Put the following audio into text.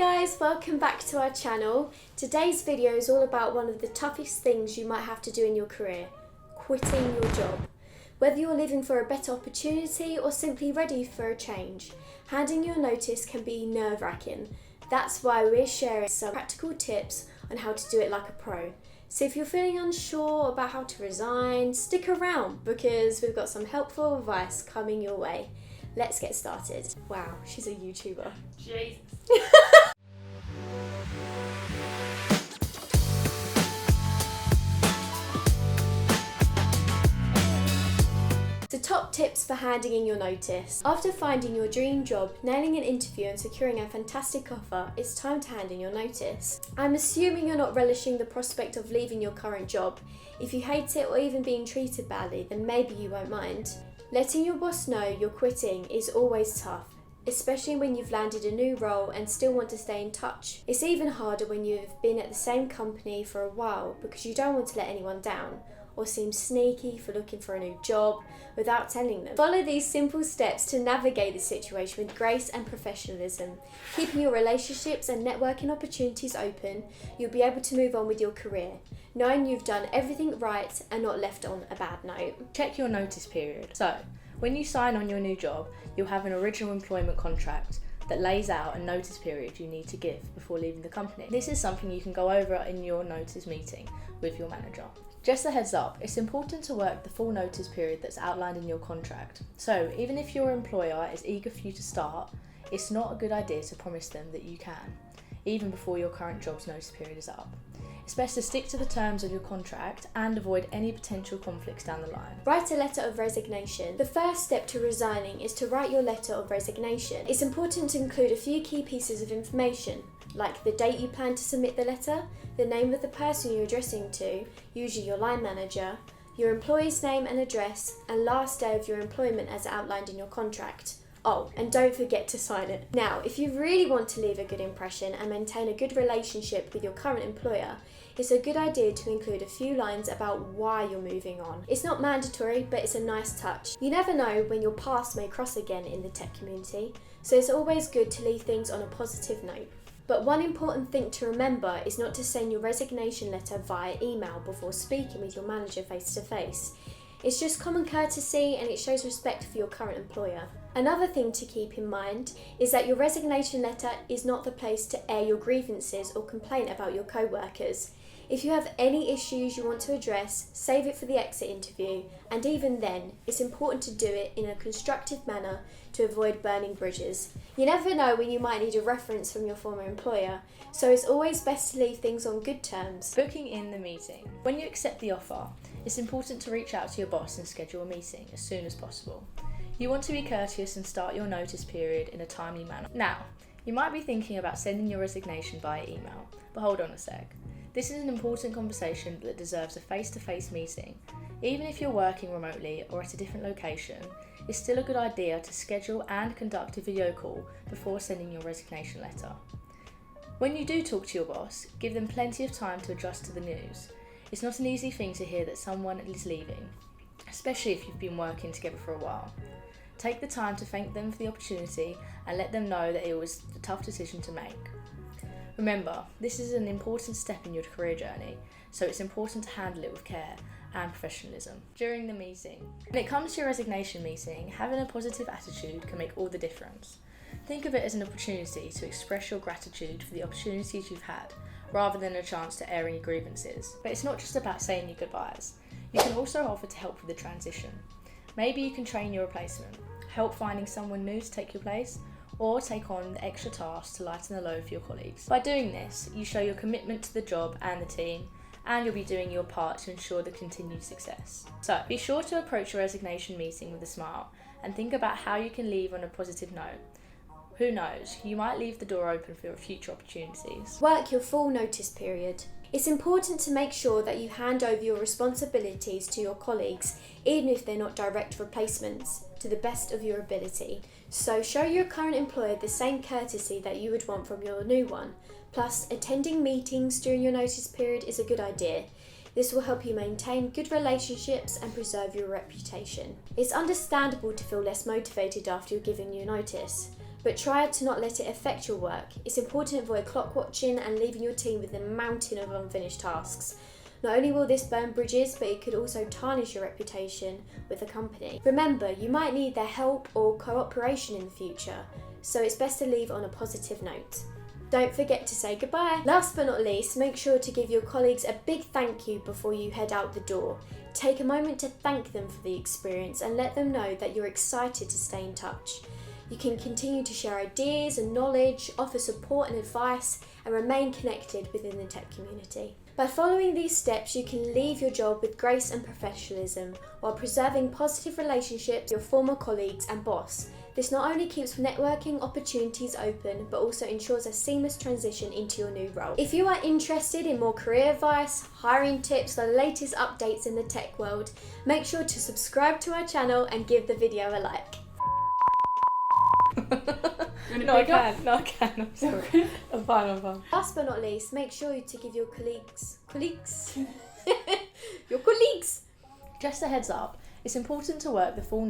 guys, welcome back to our channel. Today's video is all about one of the toughest things you might have to do in your career, quitting your job. Whether you're living for a better opportunity or simply ready for a change, handing your notice can be nerve-wracking. That's why we're sharing some practical tips on how to do it like a pro. So if you're feeling unsure about how to resign, stick around because we've got some helpful advice coming your way. Let's get started. Wow, she's a YouTuber. Jesus. The top tips for handing in your notice. After finding your dream job, nailing an interview and securing a fantastic offer, it's time to hand in your notice. I'm assuming you're not relishing the prospect of leaving your current job. If you hate it or even being treated badly, then maybe you won't mind. Letting your boss know you're quitting is always tough, especially when you've landed a new role and still want to stay in touch. It's even harder when you've been at the same company for a while because you don't want to let anyone down or seem sneaky for looking for a new job without telling them. Follow these simple steps to navigate the situation with grace and professionalism. Keeping your relationships and networking opportunities open, you'll be able to move on with your career, knowing you've done everything right and not left on a bad note. Check your notice period. So, when you sign on your new job, you'll have an original employment contract that lays out a notice period you need to give before leaving the company. This is something you can go over in your notice meeting with your manager. Just a heads up, it's important to work the full notice period that's outlined in your contract. So even if your employer is eager for you to start, it's not a good idea to promise them that you can, even before your current job's notice period is up. It's best to stick to the terms of your contract and avoid any potential conflicts down the line. Write a letter of resignation. The first step to resigning is to write your letter of resignation. It's important to include a few key pieces of information, like the date you plan to submit the letter, the name of the person you're addressing to, usually your line manager, your employee's name and address, and last day of your employment as outlined in your contract. Oh, and don't forget to sign it. Now, if you really want to leave a good impression and maintain a good relationship with your current employer, it's a good idea to include a few lines about why you're moving on. It's not mandatory, but it's a nice touch. You never know when your paths may cross again in the tech community, so it's always good to leave things on a positive note. But one important thing to remember is not to send your resignation letter via email before speaking with your manager face to face. It's just common courtesy and it shows respect for your current employer. Another thing to keep in mind is that your resignation letter is not the place to air your grievances or complain about your co-workers. If you have any issues you want to address, save it for the exit interview, and even then, it's important to do it in a constructive manner to avoid burning bridges. You never know when you might need a reference from your former employer, so it's always best to leave things on good terms. Booking in the meeting. When you accept the offer, it's important to reach out to your boss and schedule a meeting as soon as possible. You want to be courteous and start your notice period in a timely manner. Now, you might be thinking about sending your resignation via email, but hold on a sec. This is an important conversation that deserves a face-to-face meeting. Even if you're working remotely or at a different location, it's still a good idea to schedule and conduct a video call before sending your resignation letter. When you do talk to your boss, give them plenty of time to adjust to the news. It's not an easy thing to hear that someone is leaving, especially if you've been working together for a while. Take the time to thank them for the opportunity and let them know that it was a tough decision to make. Remember, this is an important step in your career journey, so it's important to handle it with care and professionalism. During the meeting. When it comes to your resignation meeting, having a positive attitude can make all the difference. Think of it as an opportunity to express your gratitude for the opportunities you've had, rather than a chance to air any grievances. But it's not just about saying your goodbyes. You can also offer to help with the transition. Maybe you can train your replacement, help finding someone new to take your place, or take on the extra tasks to lighten the load for your colleagues. By doing this, you show your commitment to the job and the team, and you'll be doing your part to ensure the continued success. So, be sure to approach your resignation meeting with a smile, and think about how you can leave on a positive note. Who knows, you might leave the door open for future opportunities. Work your full notice period. It's important to make sure that you hand over your responsibilities to your colleagues, even if they're not direct replacements, to the best of your ability. So show your current employer the same courtesy that you would want from your new one. Plus, attending meetings during your notice period is a good idea. This will help you maintain good relationships and preserve your reputation. It's understandable to feel less motivated after you're giving your notice, but try to not let it affect your work. It's important to avoid clock watching and leaving your team with a mountain of unfinished tasks. Not only will this burn bridges, but it could also tarnish your reputation with the company. Remember, you might need their help or cooperation in the future, so it's best to leave on a positive note. Don't forget to say goodbye. Last but not least, make sure to give your colleagues a big thank you before you head out the door. Take a moment to thank them for the experience and let them know that you're excited to stay in touch. You can continue to share ideas and knowledge, offer support and advice, and remain connected within the tech community. By following these steps, you can leave your job with grace and professionalism while preserving positive relationships with your former colleagues and boss. This not only keeps networking opportunities open, but also ensures a seamless transition into your new role. If you are interested in more career advice, hiring tips, or the latest updates in the tech world, make sure to subscribe to our channel and give the video a like. No, I can. I'm sorry. I'm fine. Last but not least, make sure to give your colleagues, Just a heads up, it's important to work the full